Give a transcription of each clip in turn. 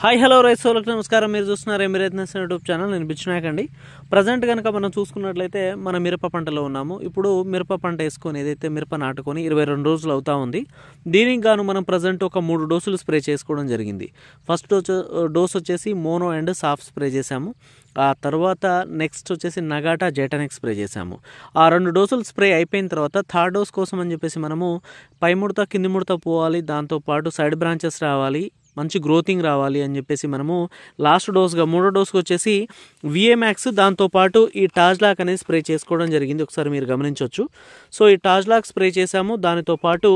Hi hello రైతులకు నమస్కారం. మీరు చూస్తున్నారు ఎమిరేట్నెస్ యూట్యూబ్ ఛానల్. నేను బిచ్చునాయక్ అండి. ప్రజెంట్ కనుక మనం చూసుకున్నట్లయితే మన మిరప పంటలో ఉన్నాము. ఇప్పుడు మిరప పంట వేసుకొని ఏదైతే మిరప నాటుకొని 22 రోజులు అవుతా ఉంది. దీనికి గాను మనం ప్రజెంట్ ఒక 3 డోసులు స్ప్రే చేసుకోవడం జరిగింది. ఫస్ట్ డోస్ వచ్చేసి మోనో అండ్ సాఫ్ స్ప్రే చేశాము. ఆ తర్వాత నెక్స్ట్ వచ్చేసి నగాటా జెటానిక్ స్ప్రే చేశాము. ఆ 2 డోసులు స్ప్రే అయిపోయిన తర్వాత థర్డ్ డోస్ కోసం అని చెప్పేసి మనము పై ముడత కింది ముడత పోవాలి, దాంతోపాటు సైడ్ బ్రాంచెస్ రావాలి, మంచి గ్రోతింగ్ రావాలి అని చెప్పేసి మనము లాస్ట్ డోస్గా 3వ డోస్కి వచ్చేసి విఏమాక్స్ దాంతోపాటు ఈ టాజ్లాక్ అనేది స్ప్రే చేసుకోవడం జరిగింది. ఒకసారి మీరు గమనించవచ్చు. సో ఈ టాజ్లాక్ స్ప్రే చేశాము, దానితో పాటు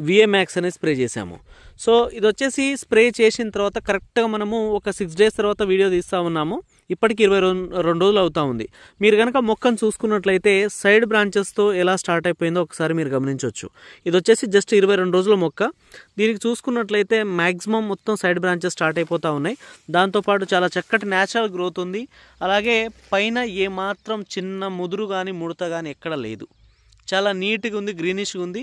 విఏమాక్స్ అనేది స్ప్రే చేశాము. సో ఇది వచ్చేసి స్ప్రే చేసిన తర్వాత కరెక్ట్గా మనము ఒక 6 days తర్వాత వీడియో తీస్తూ ఉన్నాము. ఇప్పటికి 22 రోజులు అవుతా ఉంది. మీరు కనుక మొక్కను చూసుకున్నట్లయితే సైడ్ బ్రాంచెస్తో ఎలా స్టార్ట్ అయిపోయిందో ఒకసారి మీరు గమనించవచ్చు. ఇది వచ్చేసి జస్ట్ 22 రోజుల మొక్క. దీనికి చూసుకున్నట్లయితే మ్యాక్సిమం మొత్తం సైడ్ బ్రాంచెస్ స్టార్ట్ అయిపోతూ ఉన్నాయి. దాంతోపాటు చాలా చక్కటి న్యాచురల్ గ్రోత్ ఉంది. అలాగే పైన ఏమాత్రం చిన్న ముదురు కానీ ముడత కానీ ఎక్కడ లేదు. చాలా నీట్గా ఉంది, గ్రీనిష్గా ఉంది,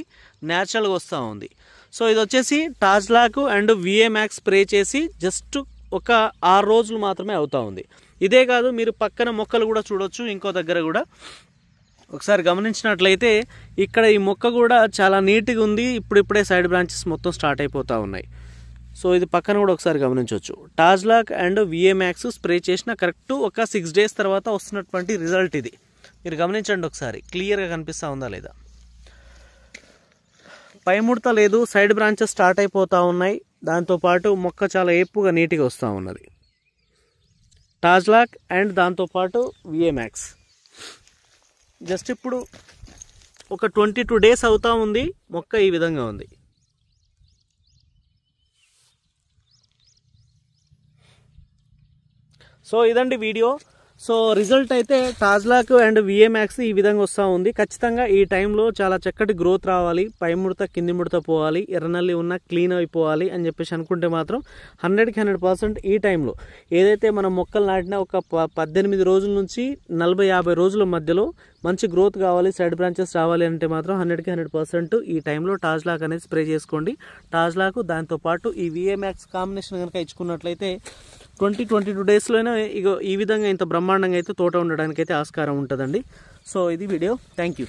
న్యాచురల్గా వస్తూ ఉంది. సో ఇది వచ్చేసి టాజ్లాక్ అండ్ విఏమాక్స్ స్ప్రే చేసి జస్ట్ ఒక 6 రోజులు మాత్రమే అవుతూ ఉంది. ఇదే కాదు, మీరు పక్కన మొక్కలు కూడా చూడొచ్చు. ఇంకో దగ్గర కూడా ఒకసారి గమనించినట్లయితే ఇక్కడ ఈ మొక్క కూడా చాలా నీట్గా ఉంది. ఇప్పుడిప్పుడే సైడ్ బ్రాంచెస్ మొత్తం స్టార్ట్ అయిపోతూ ఉన్నాయి. సో ఇది పక్కన కూడా ఒకసారి గమనించవచ్చు. టాజ్లాక్ అండ్ విఏమాక్స్ స్ప్రే చేసిన కరెక్ట్ ఒక 6 days తర్వాత వస్తున్నటువంటి రిజల్ట్ ఇది. మీరు గమనించండి, ఒకసారి క్లియర్గా కనిపిస్తూ ఉందా లేదా. పై ముడత లేదు, సైడ్ బ్రాంచెస్ స్టార్ట్ అయిపోతూ ఉన్నాయి. దాంతోపాటు మొక్క చాలా ఏపుగా నీట్గా వస్తూ ఉన్నది. టాజ్లాక్ అండ్ దాంతోపాటు విఏమాక్స్ జస్ట్ ఇప్పుడు ఒక 22 days అవుతూ ఉంది. మొక్క ఈ విధంగా ఉంది. సో ఇదండి వీడియో. సో రిజల్ట్ అయితే టాజ్లాక్ అండ్ విఏమాక్స్ ఈ విధంగా వస్తూ ఉంది. ఖచ్చితంగా ఈ టైంలో చాలా చక్కటి గ్రోత్ రావాలి, పై ముడత కింది ముడత పోవాలి, ఎర్రనల్లి ఉన్న క్లీన్ అయిపోవాలి అని చెప్పేసి అనుకుంటే మాత్రం 100% ఈ టైంలో ఏదైతే మనం మొక్కలు నాటినా ఒక 18 రోజుల నుంచి 40-50 రోజుల మధ్యలో మంచి గ్రోత్ కావాలి, సైడ్ బ్రాంచెస్ రావాలి అంటే మాత్రం 100% ఈ టైంలో టాజ్లాక్ అనేది స్ప్రే చేసుకోండి. టాజ్లాక్ దాంతోపాటు ఈ విఏమాక్స్ కాంబినేషన్ కనుక ఇచ్చుకున్నట్లయితే 22 డేస్లోనే ఈ విధంగా ఇంత బ్రహ్మాండంగా అయితే తోట ఉండడానికి అయితే ఆస్కారం ఉంటుందండి. సో ఇది వీడియో. Thank you.